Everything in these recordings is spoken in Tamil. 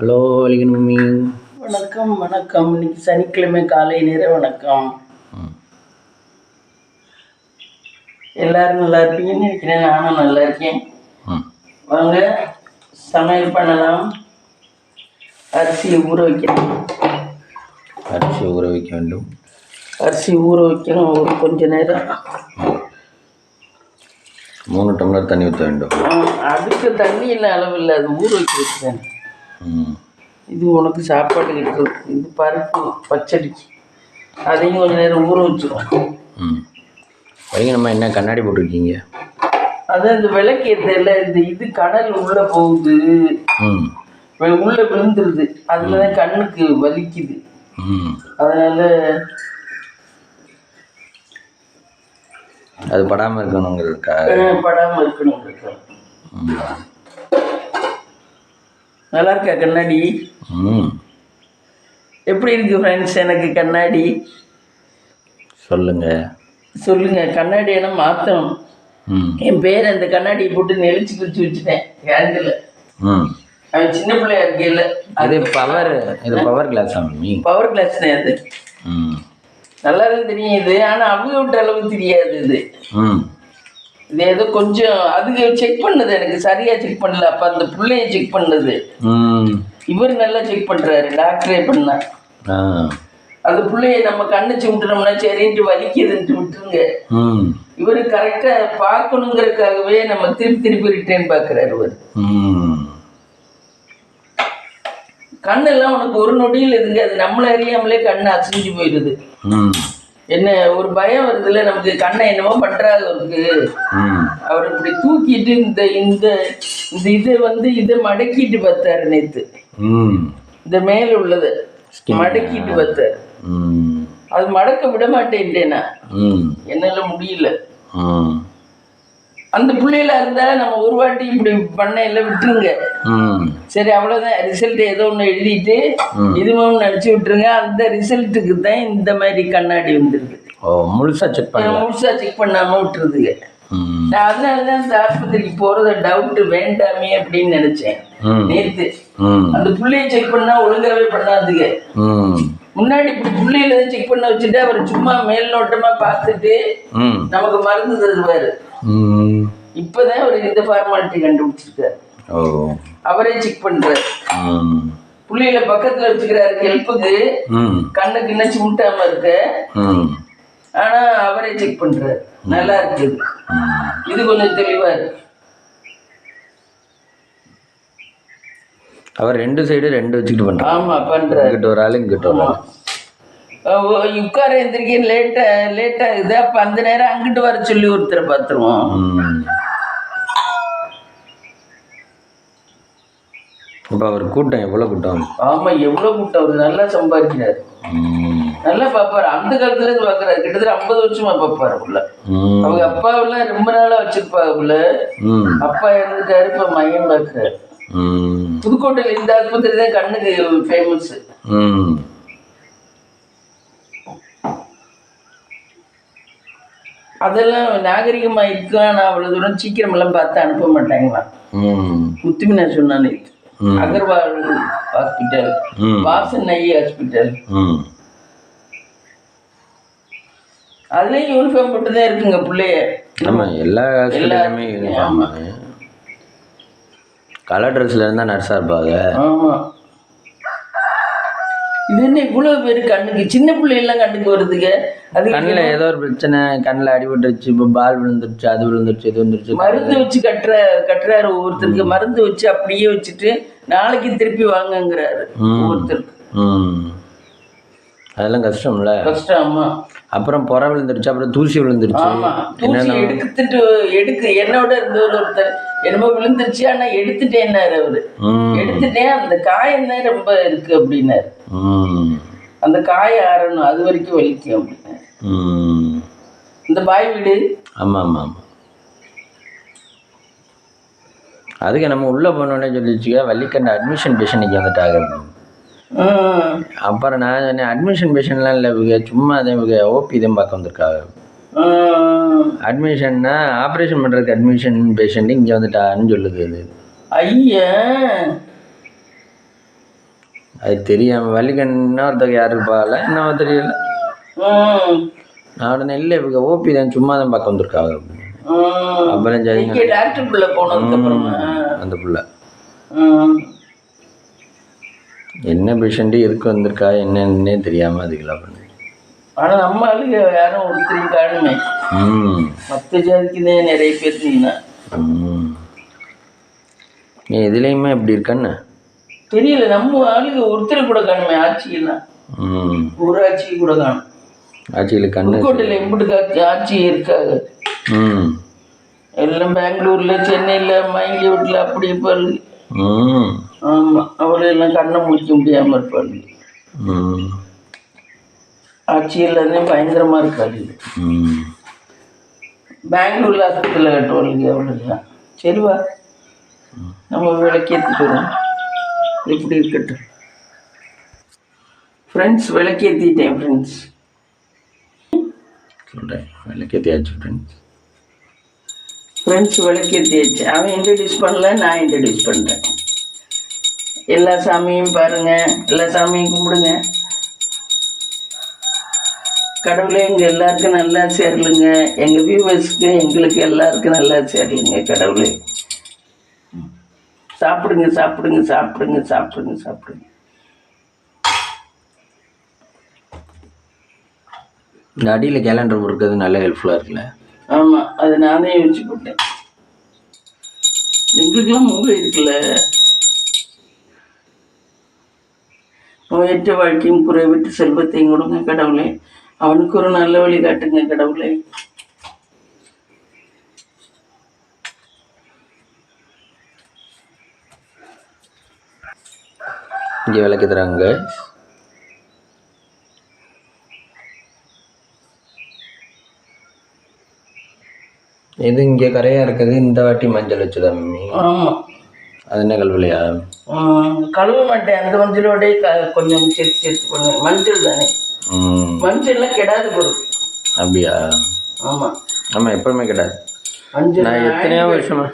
Hello வலிகன் mummy. வணக்கம் வணக்கம். இன்னைக்கு சனிக்கிழமை காலை நேர வணக்கம். எல்லாரும் நல்லா இருப்பீங்கன்னு நினைக்கிறேன். நானும் நல்லா இருக்கேன். வாங்க சமையல் பண்ணலாம். அரிசியை ஊற வைக்கணும். அரிசி ஊற வைக்க வேண்டும். அரிசி ஊற வைக்கணும் ஒரு கொஞ்ச நேரம். 3 டம்ளர் தண்ணி ஊற்ற வேண்டும். அதுக்கு தண்ணி இல்லை, அளவு இல்லை, அது ஊற வைக்க வச்சுட்டேன். இது உனக்கு சாப்பாடு இருக்குது. இது பருப்பு பச்சடிக்கு, அதையும் கொஞ்சம் நேரம் ஊற வச்சுருவோம். வலிங்க நம்ம என்ன கண்ணாடி போட்டிருக்கீங்க? அதான் இந்த விளக்கேற்றல, இந்த இது கடல் உள்ளே போகுது, உள்ளே விழுந்துருது, அதில் தான் கண்ணுக்கு வலிக்குது. அதனால் அது படாமல் இருக்கணுங்கிறதுக்காக. படாமல் இருக்கணுங்கிறதுக்காக. நல்லா இருக்கா கண்ணாடி? எப்படி இருக்கு ஃப்ரெண்ட்ஸ் எனக்கு கண்ணாடி? சொல்லுங்க. கண்ணாடி எல்லாம் மாற்றணும். என் பேர் அந்த கண்ணாடியை போட்டு நெளிச்சு குறிச்சு வச்சுட்டேன் ஹேண்டில். அவன் சின்ன பிள்ளையா இருக்கேல்ல, அது பவர் கிளாஸ். பவர் கிளாஸ் தான் அது. நல்லா தான் தெரியும் இது, ஆனால் அவங்க விட்ட அளவு தெரியாது இது. இது ஏதோ கொஞ்சம் அதுக்கு செக் பண்ணது, எனக்கு சரியா செக் பண்ணல. அப்ப அந்த பிள்ளைய செக் பண்ணது, இவர் நல்லா செக் பண்றாரு, டாக்டரே பண்ண. அந்த பிள்ளைய நம்ம கண்ணு விட்டுனோம்னா சரின்ட்டு வலிக்குதுன்ட்டு விட்டுருங்க. இவரு கரெக்டா பார்க்கணுங்கிறதுக்காகவே நம்ம திருப்பி ரிட்டர்ன் பாக்குறாரு. இவர் கண்ணெல்லாம் உனக்கு ஒரு நொடியில் இதுங்க, அது நம்மள அறியாமலே கண்ணு அசைஞ்சு போயிடுது. என்ன ஒரு பயம் வருதுல்ல நமக்கு, கண்ணை என்னமோ பண்றாரு அவருக்கு. அவர் இப்படி தூக்கிட்டு இந்த இந்த இந்த இதை இதை மடக்கிட்டு பார்த்தாரு நேத்து. இந்த மேல உள்ளதை மடக்கிட்டு பார்த்தாரு. அது மடக்க விட மாட்டேன்ட்டேனா, என்னால முடியல. அந்த பிள்ளையில இருந்தா நம்ம ஒரு வாட்டி இப்படி பண்ணையில விட்டுருங்க, சரி அவ்வளவுதான், ரிசல்ட் ஏதோ ஒண்ணு எழுதிட்டு இதுவும் நினைச்சு விட்டுருங்க. அந்த ரிசல்ட்டுக்கு தான் இந்த மாதிரி கண்ணாடி வந்துருக்கு. முழுசா செக் பண்ணாம விட்டுருதுங்க. நான் அதனாலதான் இந்த ஆஸ்பத்திரிக்கு போறத டவுட் வேண்டாமே அப்படின்னு நினைச்சேன் நேத்து. அந்த புள்ளைய செக் பண்ணா ஒழுங்காவே பண்ணாதுங்க. முன்னாடி இப்படி புள்ளையில செக் பண்ண வச்சுட்டு அவர் சும்மா மேல் நோட்டமா பார்த்துட்டு நமக்கு மருந்து தருவாரு. இப்பதான் அவர் இந்த ஃபார்மாலிட்டி கண்டுபிடிச்சிருக்காரு. அவரே செக் பண்றாரு. புள்ளையில பக்கத்துல வச்சுக்கிறாரு ஹெல்ப்புக்கு, கண்ணுக்கு என்ன சுட்டாம இருக்க. ஆனா அவரே செக் பண்றாரு. நல்லா இருக்குது. இது கொஞ்சம் தெளிவா இருக்கு. அவர் 2 சைடு 2 வச்சுக்கிட்டு பண்றாரு. ஆமா பண்றாரு. இங்கிட்ட ஒரு ஆளு இங்கிட்ட ஒரு ஆளு. உட்கார எந்திரிக்க லேட்டா ஆகுது. அப்ப அந்த நேரம் அங்கிட்டு வர சொல்லி ஒருத்தரை பாத்துருவோம். இப்ப அவர் கூட்டம் எவ்வளவு கூட்டம்? ஆமா எவ்வளவு கூட்டம். அவர் நல்லா சம்பாதிக்கிறாரு, நல்லா பாப்பாரு. அந்த காலத்துல இருந்து பாக்குறாரு, கிட்டத்தட்ட 50 வருஷமா பாப்பாரு உள்ள. அவங்க அப்பாவெல்லாம் ரொம்ப நாளா வச்சிருப்பாங்க. அப்பா இருந்துட்டாரு, இப்ப மையம் பாக்குறாரு. புதுக்கோட்டையில இந்த ஆஸ்பத்திரி தான் கண்ணுக்கு ஃபேமஸ். அதெல்லாம் நாகரிகமா இருக்கா? நான் அவ்வளவு தூரம் சீக்கிரம் எல்லாம் பார்த்து அனுப்ப மாட்டாங்களா? முத்துமினா சொன்னானே, அகர்வால் ஹாஸ்பிட்டல், வாசன் ஐ ஹாஸ்பிட்டல், அதுலயும் யூனிஃபார்ம் போட்டுதான் இருக்குங்க பிள்ளைய. ஆமா எல்லா ஹாஸ்பிட்டலுமே யூனிஃபார்ம். கலர் ட்ரெஸ்ல இருந்தா நர்ஸா இருப்பாங்க. ஆமா. இது என்ன இவ்வளவு பேரு கண்ணுக்கு, சின்ன பிள்ளைலாம் கண்ணுக்கு வருதுங்க. அது கண்ணில் ஏதோ ஒரு பிரச்சனை, கண்ணில் அடிபட்டுருச்சு, இப்போ பால் விழுந்துருச்சு, அது விழுந்துருச்சு, இது வந்துருச்சு. மருந்து வச்சு கட்டுறாரு ஒவ்வொருத்தருக்கு. மருந்து வச்சு அப்படியே வச்சுட்டு நாளைக்கு திருப்பி வாங்கங்கிறாரு ஒவ்வொருத்தருக்கு. அதெல்லாம் கஷ்டம்ல. கஷ்டமா. அப்புறம் புற விழுந்துருச்சு, அப்புறம் தூசி விழுந்துருச்சு. என்னோட இருந்தவர் ஒருத்தர் என்னமோ விழுந்துருச்சு, ஆனா எடுத்துட்டேன்னாரு அவரு. எடுத்துட்டேன், அந்த காயம் தான் ரொம்ப இருக்கு அப்படின்னாரு. அந்த காய ஆறணும், அது வரைக்கும் வலிக்கும் அப்படின்னாரு. இந்த பாய் வீடு. ஆமா ஆமா ஆமா. அதுக்கு நம்ம உள்ள போனோடனே சொல்லிச்சுக்க, வள்ளிக்கண்ட அட்மிஷன் பேஷன் இங்கே வந்துட்டாங்க. அப்புறம் நான் சொன்னேன், அட்மிஷன் பேஷன்லாம் இல்லை, இவங்க சும்மா தான், இவங்க ஓபி தான் பார்க்க வந்திருக்காங்க. அட்மிஷன்னா ஆப்ரேஷன் பண்ணுறதுக்கு அட்மிஷன் பேஷண்ட் இங்கே வந்துட்டான்னு சொல்லுது. அது ஐயா அது தெரியாமல் வள்ளிக்கண் இன்னொருத்தருக்கு யார் இருப்பாள் இன்னும் தெரியல. நான் உடனே இல்லை இவங்க ஓபி தான் சும்மா தான் பார்க்க வந்திருக்காங்க அப்புறம் சரிங்க டாக்டர் பிள்ளை போனதுக்கப்புறமா அந்த பிள்ளை என்ன பேஷண்ட்டு எதுக்கு வந்திருக்கா என்னன்னே தெரியாமல் அதுக்கெல்லாம் பண்ணு. ஆனால் நம்ம ஆளுங்க யாரும் ஒருத்தரையும் காணுமே. மற்ற ஜாதிக்குதே நிறைய பேர் நீனா நீ எதுலேயுமே எப்படி இருக்கன்னு தெரியல. நம்ம ஆளுங்க ஒருத்தர் கூட காணுமே. ஆட்சியெல்லாம் ஊராட்சி கூட காணும். ஆட்சியில் புதுக்கோட்டையில் எம்பிட்டு ஆட்சி இருக்காது. எல்லாம் பெங்களூரில் சென்னையில் மயங்கி வீட்டில் அப்படி இருப்பாரு. ஆமாம் அவளெல்லாம் கண்ணை முடிக்க முடியாமல் இருப்பாரு. ஆட்சி எல்லாமே பயங்கரமாக இருக்காது. பெங்களூரில் ஆஸ்பத்திரியில் கட்டுவாளுங்க அவ்வளோதான். சரிவா நம்ம விளக்கேற்றிட்டு வரோம். எப்படி இருக்கட்டும் ஃப்ரெண்ட்ஸ். விளக்கேற்றிட்டேன் ஃப்ரெண்ட்ஸ். சொல்கிறேன் விளக்கேற்றியாச்சு ஃப்ரெண்ட்ஸ் விளக்கேற்றியாச்சு. அவன் இன்ட்ரடியூஸ் பண்ணல, நான் இன்ட்ரடியூஸ் பண்ணுறேன். எல்லா சாமியும் பாருங்கள், எல்லா சாமியும் கும்பிடுங்க. கடவுளே எங்கள் எல்லாருக்கும் நல்லா சேரலுங்க. எங்கள் வியூவர்ஸ்க்கு எங்களுக்கு எல்லாருக்கும் நல்லா சேரலுங்க கடவுளே. சாப்பிடுங்க சாப்பிடுங்க சாப்பிடுங்க சாப்பிடுங்க சாப்பிடுங்க. இந்த அடியில் கேலண்டர் இருக்கிறது நல்ல ஹெல்ப்ஃபுல்லாக இருக்குல்ல. ஆமாம் அது நானே யோசிச்சு போட்டேன். எங்களுக்கெல்லாம் மூளை இருக்குல்ல. நோயற்ற வாழ்க்கையும் குறைவிட்டு செல்வத்தையும் கொடுங்க கடவுளே. அவனுக்கு ஒரு நல்ல வழி காட்டுங்க கடவுளே. இங்கே விளக்கு தராங்க. இது இங்கே கரையாக இருக்குது. இந்த வாட்டி மஞ்சள் வச்சுதா மம்மி? ஆமாம். அது என்ன கழுவலையா? கழுவ மாட்டேன். அந்த மஞ்சளோடய கொஞ்சம் சேர்த்து சேர்த்து பண்ணுவேன். மஞ்சள் தானே, மஞ்சள்லாம் கெடாது பொருள். அப்படியா? ஆமாம் ஆமாம் எப்பவுமே கிடையாது. நான் எத்தனையோ வருஷமா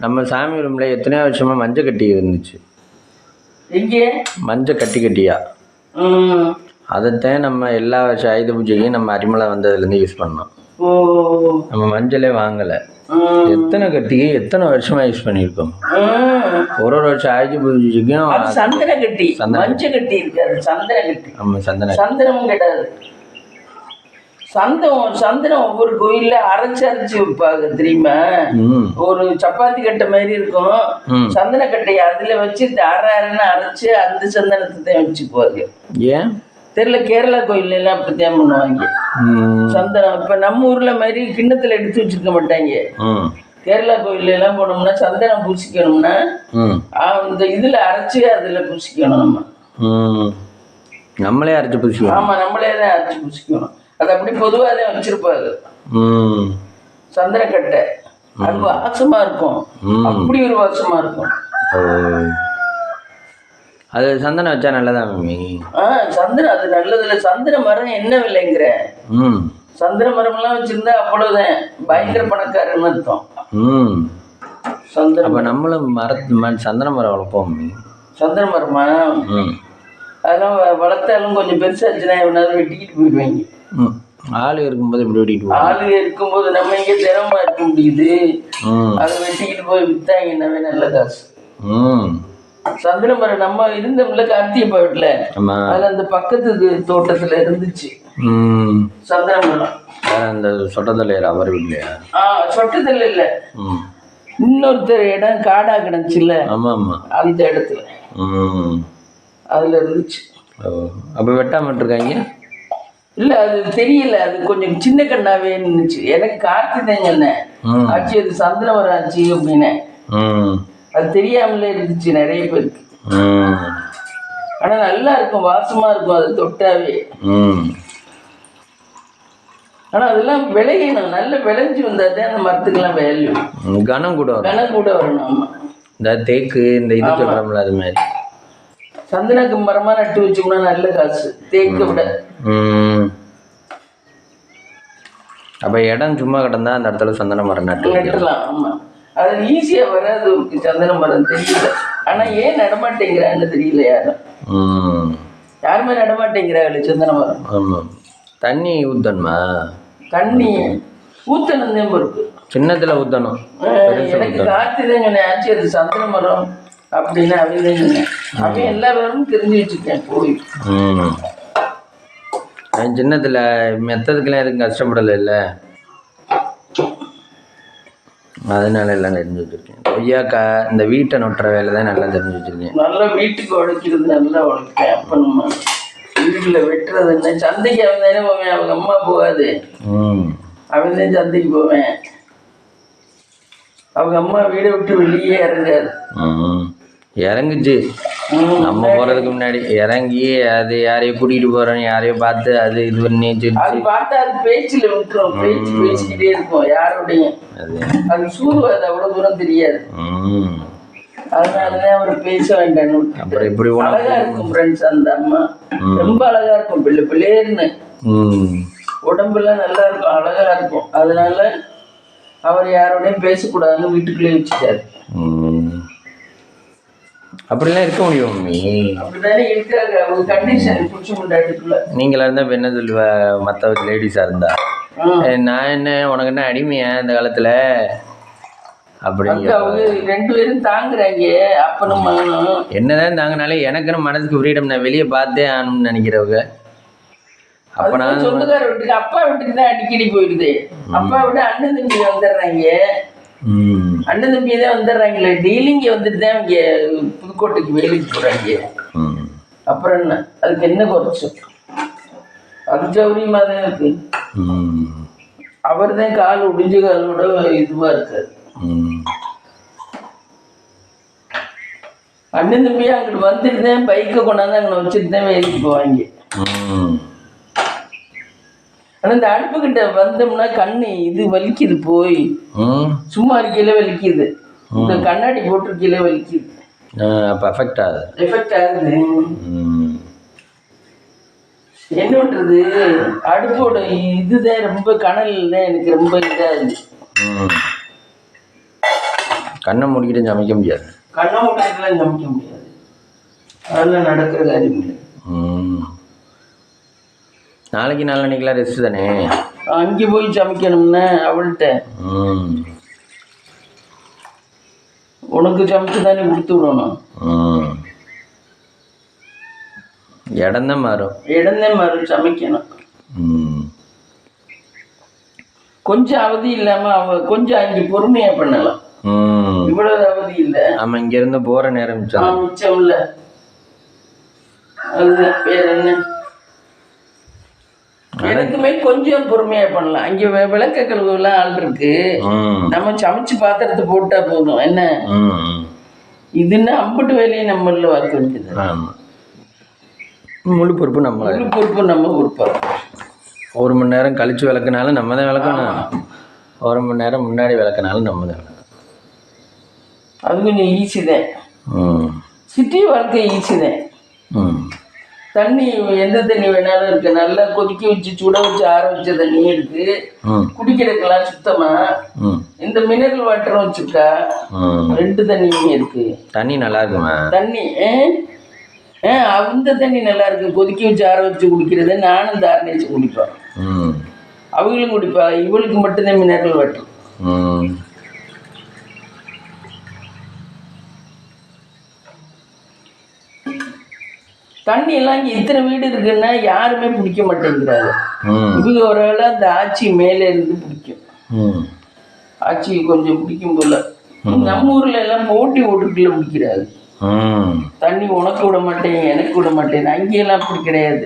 நம்ம சாமி ரூம்ல எத்தனையோ வருஷமா மஞ்சள் கட்டி இருந்துச்சு. எங்கே மஞ்சள் கட்டியா அதைத்தான் நம்ம எல்லா வருஷம் ஆயுத பூஜையும் நம்ம அரிமலை வந்ததுலேருந்து யூஸ் பண்ணோம். நம்ம மஞ்சளே வாங்கலை. எத்தனை கட்டிக்கு எத்தனை வருஷமா யூஸ் பண்ணியிருக்கோம். ஒரு வருஷம் ஆயுத பூஜைக்கும் சந்தன கட்டி மஞ்சள் கட்டி இருக்காது. சந்தன கட்டி. ஆமாம் சந்தனமும் கிடையாது. சந்தனம் ஒவ்வொரு கோயில்ல அரைச்சு வைப்பாங்க தெரியுமா. ஒரு சப்பாத்தி கட்டை மாதிரி இருக்கும் சந்தன கட்டையை. அதுல வச்சு அரைன்னு அரைச்சு அந்த சந்தனத்தை தான் வச்சுக்குவாங்க. ஏன் தெரியல. கேரளா கோயில்ல எல்லாம் அப்படித்தான் பண்ணுவாங்க சந்தனம். இப்ப நம்ம ஊர்ல மாதிரி கிண்ணத்துல எடுத்து வச்சிருக்க மாட்டாங்க. கேரளா கோயில்ல எல்லாம் போனோம்னா சந்தனம் பூசிக்கணும்னா இந்த இதுல அரைச்சு அதுல பூசிக்கணும். நம்ம நம்மளே அரைச்சு பூசிக்கணும். ஆமா நம்மளே தான் அரைச்சு பூசிக்கணும். அது அப்படி பொதுவாக தான் வச்சிருப்பாரு சந்தனக்கட்டை. அது வாசமா இருக்கும். அப்படி ஒரு வாசமா இருக்கும். அது சந்தனம் வச்சா நல்லதா மம்மி? சந்தனம் அது நல்லதுல. சந்தன மரம் என்ன விலைங்கிற? சந்தன மரம் எல்லாம் வச்சிருந்தா அவ்வளவுதான் பயங்கர பணக்காரன்னு அர்த்தம். சந்தனம். அப்ப நம்மளும் சந்தன மரம் வளர்ப்போம். சந்தன மரமா? அதெல்லாம் வளர்த்தாலும் கொஞ்சம் பெருசாச்சுன்னா எவனாவது வெட்டிக்கிட்டு போயிடுவாங்க. ஆளு இருக்கும்போது இப்படி வெட்டிட்டு ஆளு இருக்கும்போது நம்ம இங்க திறமா இருக்க முடியுது. அதை வெட்டிக்கிட்டு போய் வித்தாங்கன்னாவே நல்ல காசு. சந்தன மரம் நம்ம இருந்தோம்ல கார்த்திகப்பா வீட்டுல, அதுல அந்த பக்கத்து தோட்டத்துல இருந்துச்சு சந்தன மரம். அந்த சொட்டத்தலையர் அவர் வீட்லயா? சொட்டத்தல இல்ல, இன்னொருத்தர் இடம் காடா கிடந்துச்சுல்ல. ஆமா ஆமா அந்த இடத்துல அதுல இருந்துச்சு. அப்ப வெட்டாம இருக்காங்க இல்ல. அது தெரியல. அது கொஞ்சம் சின்ன கண்ணாவே இருந்துச்சு. எனக்கு கார்த்தி தான் சொன்னேன் ஆச்சு அது சந்தன மரம் ஆச்சு அப்படின்னு. அது தெரியாமலே இருந்துச்சு நிறைய பேருக்கு. ஆனா நல்லா இருக்கும், வாசமா இருக்கும் அது தொட்டாவே. ஆனா அதெல்லாம் விளையணும். நல்ல விளைஞ்சு வந்தாதான் அந்த மரத்துக்கெல்லாம் வேல்யூ. கனம் கூட வரணும். ஆமா இந்த தேக்கு இந்த இது சொல்றோம்ல அது மாதிரி. சந்தனக்கு மரமா நட்டு வச்சோம்னா நல்ல காசு தேக்க விட. அப்ப இடம் சும்மா கிடந்தா அந்த இடத்துல சந்தன மரம் நட்டுலாம். ஆமா அது ஈஸியா வராது. சந்தன மரம் தெரியல. ஆனா ஏன் நடமாட்டேங்கிறான்னு தெரியல யாரும். யாருமே நடமாட்டேங்கிறாங்க சந்தன மரம். ஆமாம். தண்ணி ஊற்றணுமா? தண்ணி ஊற்றணும் தான் பொறுப்பு. சின்னத்தில் ஊற்றணும். எனக்கு கார்த்திதான் சொன்னேன், ஆச்சு அது சந்தன மரம் அப்படின்னு அவங்க சொன்னேன். அவன் எல்லா பேரும் தெரிஞ்சு வச்சுருக்கேன் போய். சின்னத்தில் மெத்ததுக்கெல்லாம் எதுவும் கஷ்டப்படலை இல்லை, அதனால எல்லாம் தெரிஞ்சு வச்சுருக்கேன். கொய்யாக்காய் இந்த வீட்டை நொட்டுற வேலை தான் நல்லா தெரிஞ்சு வச்சுருக்கேன். நல்லா வீட்டுக்கு உழைக்கிறது நல்லா உழைப்பேன். அப்போ நம்ம வீட்டில் வெட்டுறது என்ன, சந்தைக்கு அவன் தானே போவேன், அவங்க அம்மா போகாது, அவன் தான் சந்தைக்கு போவேன். அவங்க அம்மா வீடை விட்டு வெளியே இறங்காது. இறங்குச்சு நம்ம போகிறதுக்கு முன்னாடி இறங்கி அது யாரையும் கூட்டிகிட்டு போகிறோம், யாரையும் பார்த்து அது இது பண்ணி அது பார்த்தா அது பேச்சில் விட்டுரும், பேச்சு பேசிக்கிட்டே இருக்கும் யாரோடையும். அது சூடுவாது, அவ்வளோ தூரம் தெரியாது. அதனாலதான் அவர் பேச வேண்டாம். அப்புறம் இப்படி அழகா இருக்கும் ஃப்ரெண்ட்ஸ். அந்த அம்மா ரொம்ப அழகா இருக்கும், பிள்ளை பிள்ளைன்னு உடம்புலாம் நல்லா இருக்கும், அழகா இருக்கும். அதனால அவர் யாரோடையும் பேசக்கூடாதுன்னு வீட்டுக்குள்ளே வச்சுட்டாரு. அப்படிலாம் இருக்க முடியும் மம்மி? அப்படிதானே இருக்காங்க அவங்க கண்டிஷன். பிடிச்சி முண்டாட்டுக்குள்ள நீங்களா இருந்தா இப்போ என்ன சொல்லுவ? மற்ற லேடிஸா இருந்தா நான் என்ன உனக்கு என்ன அடிமையா இந்த காலத்துல அப்படின்னு அவங்க 2 பேரும் தாங்குறாங்க. அப்பனும் மகனும் என்னதான் தாங்கினாலே எனக்குன்னு மனசுக்கு ஃப்ரீடம், நான் வெளியே பார்த்தே ஆகணும்னு நினைக்கிறவங்க. அப்ப நான் சொந்தக்கார வீட்டுக்கு அப்பா வீட்டுக்கு தான் அடிக்கடி போயிடுது. அப்பா விட அண்ணன் தம்பி வந்துடுறாங்க, அண்ணன் தம்பி தான் வந்துடுறாங்களே டெய்லிங்க வந்துட்டு தான் இங்க புதுக்கோட்டைக்கு வேலைக்கு போறாங்க. அப்புறம் என்ன, அதுக்கு என்ன குறைச்சு? அது சௌரியமா தான் இருக்கு. அவர் தான் கால் ஒடிஞ்ச காலோட இதுவா இருக்காரு. அண்ணன் தம்பியா அங்கிட்டு வந்துட்டு தான் பைக்கை கொண்டாந்து அங்கே வச்சுட்டு தான் வேலைக்கு போவாங்க. ஆனா இந்த அடுப்பு கிட்ட வந்தோம்னா கண்ணு இது வலிக்குது, போய் சும்மா இருக்கையில வலிக்குது, இந்த கண்ணாடி போட்டிருக்கையில வலிக்குது. எஃபெக்ட் ஆகுது. என்ன பண்றது, அடுப்போட இதுதான் ரொம்ப கனல் தான் எனக்கு ரொம்ப இதாகுது. கண்ணை மூடிக்கிட்டு சமைக்க முடியாது, கண்ணை மூடிக்கிட்டுலாம் சமைக்க முடியாது, அதெல்லாம் நடக்கிற காரியம் இல்லை. நாளைக்கு நாளன்னைக்கெல்லாம் ரெஸ்ட் தானே, அங்கே போய் சமைக்கணும்னா அவள்கிட்ட உனக்கு சமைச்சு தானே கொடுத்து விடணும். இடம்தான் மாறும், சமைக்கணும். கொஞ்சம் அவதி இல்லாம அவ கொஞ்சம் அங்கே பொறுமையா பண்ணலாம். இவ்வளவு அவதி இல்லை. ஆமா, இங்க இருந்து போற நேரம் மிச்சம் இல்ல. அதுதான் வேற என்ன, எனக்குமே கொஞ்சம் பொறுமையா பண்ணலாம். அங்க விளக்க கழுவுலாம் ஆள் இருக்கு, நம்ம சமைச்சு பாத்திரத்தை போட்டா போதும். என்ன இதுன்னா அம்புட்டு வேலையை நம்மள வாக்க வேண்டியது. முழு பொறுப்பு நம்ம பொறுப்பா. 1 மணி நேரம் கழிச்சு விளக்குனாலும் நம்ம தான் விளக்கணும், 1 மணி நேரம் முன்னாடி விளக்குனாலும் நம்ம தான் விளக்கணும். அது கொஞ்சம் ஈஸி தான். சிட்டி வாழ்க்கை ஈஸி தான். தண்ணி எந்த தண்ணி வேணாலும் இருக்கு, நல்லா கொதிக்க வச்சு சுட வச்சு ஆற வச்ச தண்ணி இருக்கு, குடிக்கிறதுக்கெல்லாம் சுத்தமா. இந்த மினரல் வாட்டரும் வச்சிருக்கா, 2 தண்ணியுமே இருக்கு. தண்ணி நல்லா இருக்குமா? தண்ணி அந்த தண்ணி நல்லா இருக்கு, கொதிக்க வச்சு ஆற வச்சு குடிக்கிறது. நானும் தாரணை வச்சு குடிப்பேன், அவங்களும் குடிப்பா. இவளுக்கு மட்டும்தான் மினரல் வாட்டர். தண்ணி எல்லாம் இங்கே இத்தனை வீடு இருக்குன்னா யாருமே பிடிக்க மாட்டேங்கிறாங்க. இவங்க ஒரு வேளை அந்த ஆச்சி மேலே இருந்து பிடிக்கும், ஆச்சி கொஞ்சம் பிடிக்கும் போல. நம்ம ஊர்ல எல்லாம் போட்டி ஓட்டுக்குள்ள பிடிக்கிறாரு. தண்ணி உனக்கு விட மாட்டேன் எனக்கு விட மாட்டேன், அங்கெல்லாம் அப்படி கிடையாது.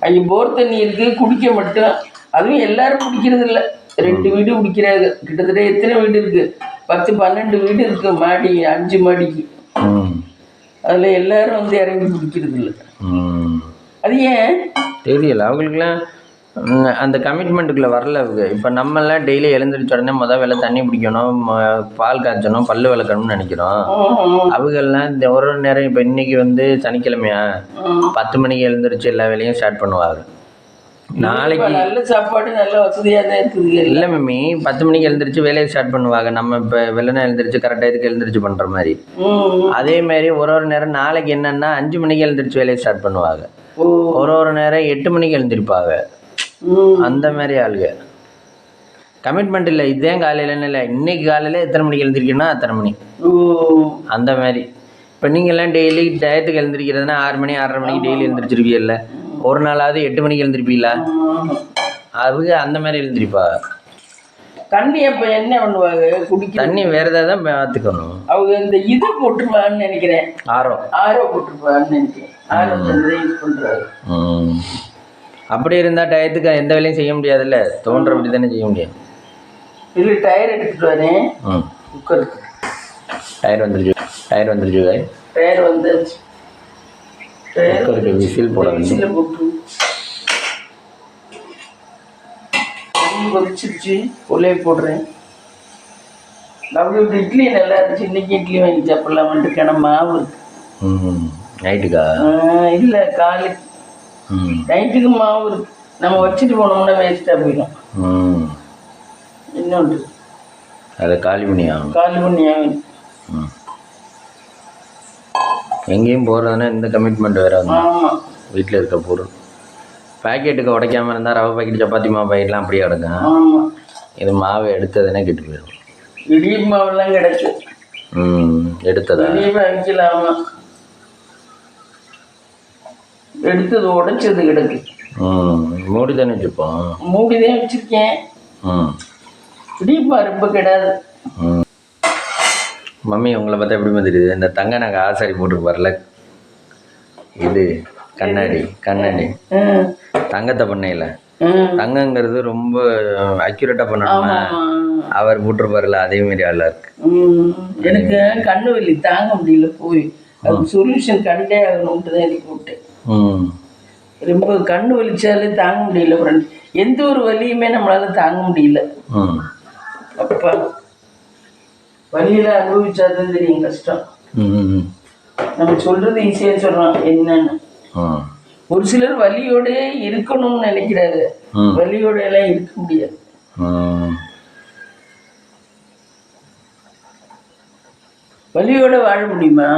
அங்கே போர் தண்ணி இருக்கு, குடிக்க மட்டும். அதுவும் எல்லாரும் குடிக்கிறது இல்லை, 2 வீடு குடிக்கிறாங்க. கிட்டத்தட்ட எத்தனை வீடு இருக்கு, 10-12 வீடு இருக்கு, மாடி 5 மாடிக்கு. அதுல எல்லாரும் வந்து இறங்கி குடிக்கிறது இல்லை. அது ஏன் தெரியல, அவங்களுக்குலாம் அந்த கமிட்மெண்ட்டுக்குள்ளே வரல அவங்க. இப்போ நம்மளாம் டெய்லி எழுந்திரிச்ச உடனே வேலை தண்ணி பிடிக்கணும், பால் காய்ச்சணும், பல்லு விளக்கணும்னு நினைக்கிறோம். அவங்கெல்லாம் இந்த ஒரு நேரம் இப்போ இன்னைக்கு வந்து சனிக்கிழமையா 10 மணிக்கு எழுந்திரிச்சு எல்லா வேலையும் ஸ்டார்ட் பண்ணுவாங்க. நாளைக்கு நல்ல சாப்பாடு நல்ல வசதியாக தான் இருக்குது. இல்லை மம்மி 10 மணிக்கு எழுந்திரிச்சு வேலையை ஸ்டார்ட் பண்ணுவாங்க. நம்ம இப்போ வெள்ளனை எழுந்திரிச்சு கரெக்டாக இதுக்கு எழுந்திரிச்சு பண்ணுற மாதிரி. அதே மாதிரி ஒரு நேரம் நாளைக்கு என்னென்னா 5 மணிக்கு எழுந்திரிச்சு வேலையை ஸ்டார்ட் பண்ணுவாங்க. ஒரு நேரம் 8 மணிக்கு எழுந்திருப்பாங்க. அந்த மாதிரி ஆளுங்க கமிட்மெண்ட் இல்லை. இதே காலையிலன்னு இல்லை, இன்னைக்கு காலையில் எத்தனை மணிக்கு எழுந்திரிக்கணும்னா அத்தனை மணி. அந்த மாதிரி இப்போ நீங்கள்லாம் டெய்லி டயத்துக்கு எழுந்திரிக்கிறதுனா 6 மணி 6:30 மணிக்கு டெய்லி எழுந்திரிச்சிருவீங்கல்ல. ஒரு நாளாவது 8 மணிக்கு எழுந்திருப்பீங்களா? அவங்க அந்த மாதிரி எழுந்திரிப்பா. தண்ணி அப்போ என்ன பண்ணுவாங்க? குடிக்க தண்ணி வேற ஏதாவது தான் பார்த்துக்கணும். அவங்க இந்த இது போட்டுருவான்னு நினைக்கிறேன். ஆரோ போட்டுருப்பான்னு நினைக்கிறேன். ஆரோ யூஸ் பண்ணுறாரு. அப்படி இருந்தால் டயத்துக்கு எந்த வேலையும் செய்ய முடியாதுல்ல. தோன்றபடி தானே செய்ய முடியும். இல்லை டயர் எடுத்துகிட்டு வரேன். குக்கருக்கு டயர் வந்துருச்சு. டயர் வந்துருச்சு. குக்கருக்கு விசில் போட வேண்டும். போட்டு கொதிச்சிருச்சு. உள்ளே போடுறேன். நம்மளோட இட்லி நல்லா இருந்துச்சு. இன்னைக்கு இட்லி வாங்கி சாப்பிடலாம் வந்துட்டு மாவு நைட்டுக்கா? இல்லை காலைக்கு. நைட்டுக்கு மாவு இருக்கு. நம்ம வச்சுட்டு போனோம்னா வேஸ்ட்டாக போயிடும். இன்னொன்று அதை காலி பண்ணி ஆகும். எங்கேயும் போகிறதுனா இந்த கமிட்மெண்ட் வேறு வந்து வீட்டில் இருக்க பொருள் பேக்கெட்டுக்கு உடைக்காமல் இருந்தால் ரவை பாக்கெட் சப்பாத்தி மாவு பாக்கெட்லாம் அப்படியே கிடக்கும். இது மாவு எடுத்ததுனே கெட்டு போயிடும். இடிப்பு மாவுலாம் கிடக்கு. எடுத்ததா வைக்கலாமா? எடுத்தது உடைச்சது கிடக்கு. மூடி தானே வச்சுப்போம். மூடிதான் வச்சுருக்கேன். இடிப்பா ரொம்ப கிடாது. மம்மி உங்களை பார்த்தா எப்படி தெரியுது? இந்த தங்க நாங்கள் ஆசாரி போட்டுருப்பார்ல, இது கண்ணாடி தங்கத்தை பண்ணையில் தங்கங்கிறது ரொம்ப அக்யூரேட்டாக பண்ணணுமா? அவர் போட்டிருப்பார்ல அதே மாதிரி ஆளா இருக்கு. எனக்கு கண்ணு வலி தாங்க முடியல. போய் அது சொல்யூஷன் கண்டே ஆகணும்ட்டு தான் எனக்கு போட்டேன். ரொம்ப கண்ணு வலிச்சாலே தாங்க முடியல ஃப்ரெண்ட். எந்த ஒரு வலியுமே நம்மளால தாங்க முடியல. அப்பா வலியில அனுபவிச்சாதான் தெரியும் கஷ்டம். நம்ம சொல்றது ஈஸியா சொல்றோம் என்னன்னு. ஒரு சிலர் வலியோட இருக்கணும்னு நினைக்கிறாரு. வலியோட எல்லாம் இருக்க முடியாது. வலியோட வாழ முடியுமா?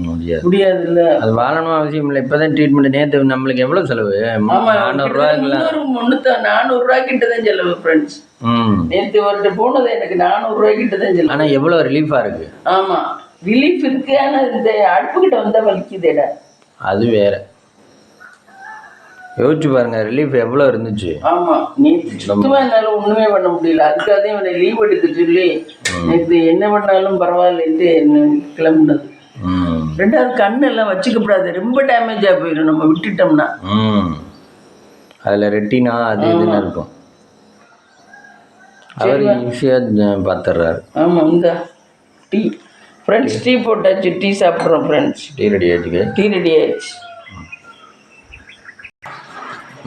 முடியாதுல்ல. அது வாழணும் அவசியம் இல்லை. இப்பதான் ட்ரீட்மெண்ட். நேற்று நம்மளுக்கு எவ்வளவு செலவு? 400 கிட்ட தான் செலவு ஃப்ரெண்ட்ஸ். நேற்று ஒருத்த போனது எனக்கு 400 கிட்ட தான் செலவு. ஆனா எவ்வளவு ரிலீஃபா இருக்கு. ஆமா ரிலீஃப் இருக்கு. ஆனா இந்த அடுப்பு கிட்ட வந்தா வலிக்குதேடா. அது வேற. யோசிச்சு பாருங்க ரிலீஃப் எவ்வளவு இருந்துச்சு. ஆமா நேற்று சுத்தமா என்னால ஒண்ணுமே பண்ண முடியல. அதுக்காக இவனை லீவ் எடுக்க சொல்லி நேற்று என்ன பண்ணாலும் பரவாயில்லன்ட்டு என்ன கிளம்புனது. ரெண்டாவது கண்ணு எல்லாம் வச்சுக்கப்படாது. ரொம்ப டேமேஜா போயிடும் நம்ம விட்டுட்டோம்னா. அதுல ரெட்டினா அது இதுன்னு இருக்கும். அவர் ஈஸியா பார்த்துடுறாரு. ஆமா இந்த டீ ஃப்ரெண்ட்ஸ் டீ போட்டாச்சு. டீ சாப்பிட்றோம் ஃப்ரெண்ட்ஸ். டீ ரெடி ஆயிடுச்சு.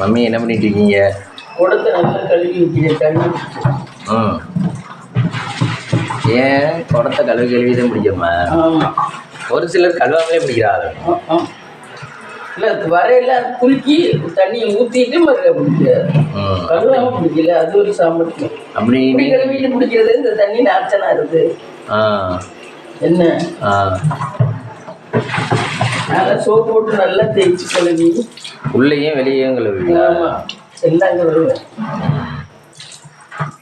மம்மி என்ன பண்ணிட்டு இருக்கீங்க? குடத்தை நல்லா கழுவி வைக்கிறேன். தண்ணி ஏன் குடத்தை கழுவி தான் பிடிக்குமா? ஒரு சிலர் கழுவாமலே பிடிக்கிறாங்க. இல்லை வரையில குலுக்கி தண்ணியை ஊற்றிட்டு மறுக்க பிடிக்காது. கழுவாம பிடிக்கல. அது ஒரு சாமர்த்தியம். அப்படி கழுவிட்டு பிடிக்கிறது. இந்த தண்ணி நாச்சனா இருக்கு. என்ன நல்லா சோப்பு போட்டு நல்லா தேய்ச்சி கழுவி உள்ளேயும் வெளியேயும் கழுவி. எல்லாம் கழுவுவேன்.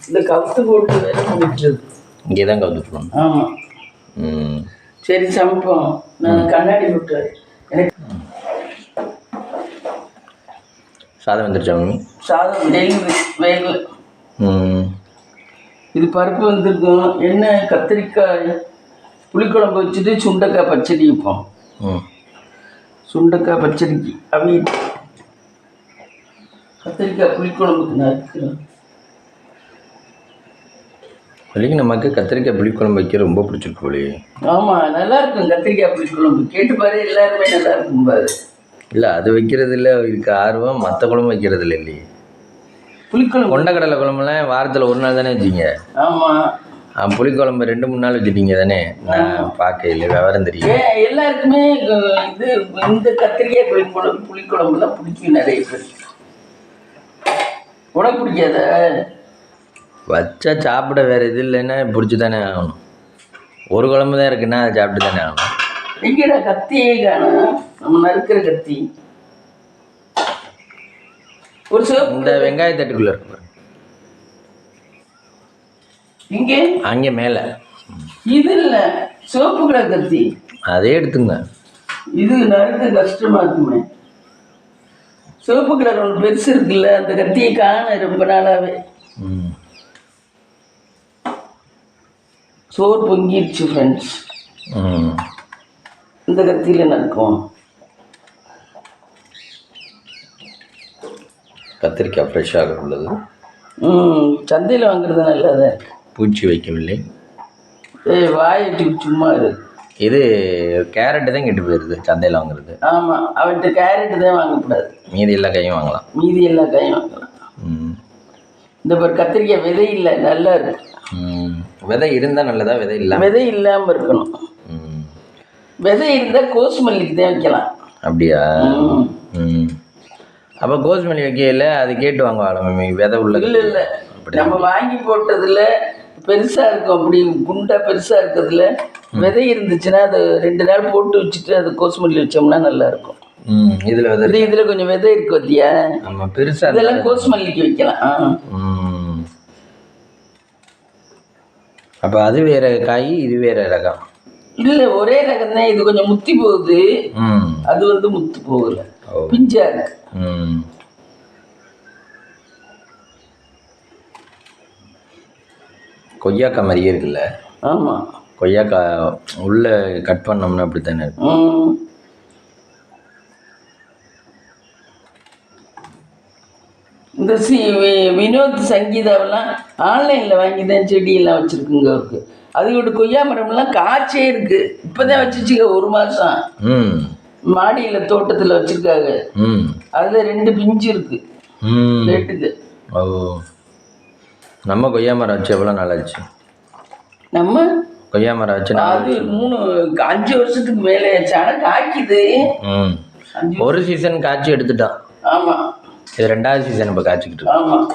இந்த கவுத்து போட்டு வேலை முடிச்சது. இங்கே தான் கவுத்துக்கணும். ஆமாம். சரி சமைப்போம். நான் கண்ணாடி போட்டுரு. எனக்கு சாதம் வந்துருச்சா மம்மி? சாதம் வேகல. இது பருப்பு வந்துருக்கும். என்ன கத்திரிக்காய் புளிக்குழம்பு வச்சுட்டு சுண்டைக்காய் பச்சடி வைப்போம். சுண்டைக்காய் பச்சடிக்கு அவியல். கத்திரிக்காய் புளிக்குழம்புக்கு நான் இருக்கிறேன். வலிக்கு நமக்கு கத்திரிக்காய் புளிக்குழம்பு வைக்க ரொம்ப பிடிச்சிருக்கு போலி. ஆமாம் நல்லா இருக்கும் கத்திரிக்காய் புளிக்குழம்பு. கேட்டு பாரு எல்லாருமே நல்லா இருக்கும் பாரு. இல்லை அது வைக்கிறது இல்லை இதுக்கு ஆர்வம். மற்ற குழம்பு வைக்கிறது இல்லை இல்லையே. புளிக்குழம்பு கொண்டக்கடலை குழம்புலாம் வாரத்தில் ஒரு நாள் தானே வச்சிங்க? ஆமாம். புளிக்குழம்பு 2-3 நாள் வச்சுட்டீங்க தானே? நான் பார்க்க இல்லை விவரம் தெரியும். எல்லாருக்குமே இது இந்த கத்திரிக்காய் புளிக்குழம்புலாம் பிடிக்கும் நிறைய பேர். உனக்கு பிடிக்காத? வச்சா சாப்பிட வேறு இது இல்லைன்னா பிடிச்சி தானே ஆகணும். ஒரு குழம்பு தான் இருக்குன்னா அதை சாப்பிட்டு தானே ஆகணும். எங்கடா கத்தியே காணும், நம்ம நறுக்கிற கத்தி. ஒரு சிவப்பு இந்த வெங்காய தட்டுக்குள்ளே இருக்கு பாருங்க. இங்கே அங்கே மேலே இது இல்லை, சிவப்பு கலர் கத்தி. அதே எடுத்துங்க. இது நறுக்க கஷ்டமா இருக்குமே. சிவப்பு கலர் ஒன்று பெருசு இருக்குல்ல, அந்த கத்தியை காண ரொம்ப நாளாவே. சோறு பொங்கிடுச்சு ஃப்ரெண்ட்ஸ். இந்த கத்தியில் நறுக்கும். கத்திரிக்காய் ஃப்ரெஷ்ஷாக உள்ளது. சந்தையில் வாங்குறது நல்லதா இருக்கு. பூச்சி வைக்கவில்லை. வாயட்டி சும்மா இருக்கு. இது கேரட்டு தான் கெட்டு போயிடுது சந்தையில் வாங்குறது. ஆமாம், அவன்கிட்ட கேரட்டு தான் வாங்கக்கூடாது. மீதி எல்லா காயும் வாங்கலாம். மீதி எல்லா காயும் வாங்கலாம். இந்த ஒரு கத்திரிக்காய் விதை இல்லை, நல்லா இருக்கு. விதை இருந்தால் நல்லதா? விதை இல்லாமல்? விதை இல்லாமல் இருக்கணும். விதை இருந்தால் கோசுமல்லிக்கு தான் வைக்கலாம். அப்படியா? அப்போ கோசுமல்லி வைக்கல அது கேட்டு வாங்குவாங்க விதை உள்ள? இல்லை இல்லை, நம்ம வாங்கி போட்டதில் பெருசாக இருக்கும், அப்படி குண்டா பெருசாக இருக்கிறதுல விதை இருந்துச்சுன்னா அது 2 நாள் போட்டு வச்சுட்டு அது கோசுமல்லி வச்சோம்னா நல்லா இருக்கும். இதில் விதை இதில் கொஞ்சம் விதை இருக்கு பார்த்தியா? ஆமாம், பெருசாக இதெல்லாம் கோசுமல்லிக்கு வைக்கலாம். அப்போ அது வேற காய், இது வேற ரகம்? இல்லை, ஒரே ரகம் தான். இது கொஞ்சம் முத்தி போகுது, அது வந்து முத்து போகல, பிஞ்சா இருக்கு. கொய்யாக்காய் மாதிரியே இருக்குல்ல? ஆமாம், கொய்யாக்காய் உள்ள கட் பண்ணோம்னா அப்படி தானே இருக்கும். இந்த வினோத் சங்கீதாவெல்லாம் ஆன்லைனில் வாங்கி தான் செடியெல்லாம் வச்சுருக்குங்க அவருக்கு. அதுக்கிட்ட கொய்யா மரம்லாம் காய்ச்சே இருக்கு. இப்போதான் வச்சுச்சுங்க, 1 மாதம். மாடியில் தோட்டத்தில் வச்சுருக்காங்க. அதில் 2 பிஞ்சு இருக்கு ரேட்டுக்கு. ஓ, நம்ம கொய்யா மரம் வச்சு எவ்வளோ நாளாச்சு? நம்ம கொய்யா மரம் வச்சு அது 5 வருஷத்துக்கு மேலே ஆச்சு. ஆனால் காய்க்குது. ஒரு சீசன் காய்ச்சி எடுத்துட்டான். ஆமாம், இது 2வது சீசன் இப்போ காய்ச்சிக்கிட்டு. ஆமாம்.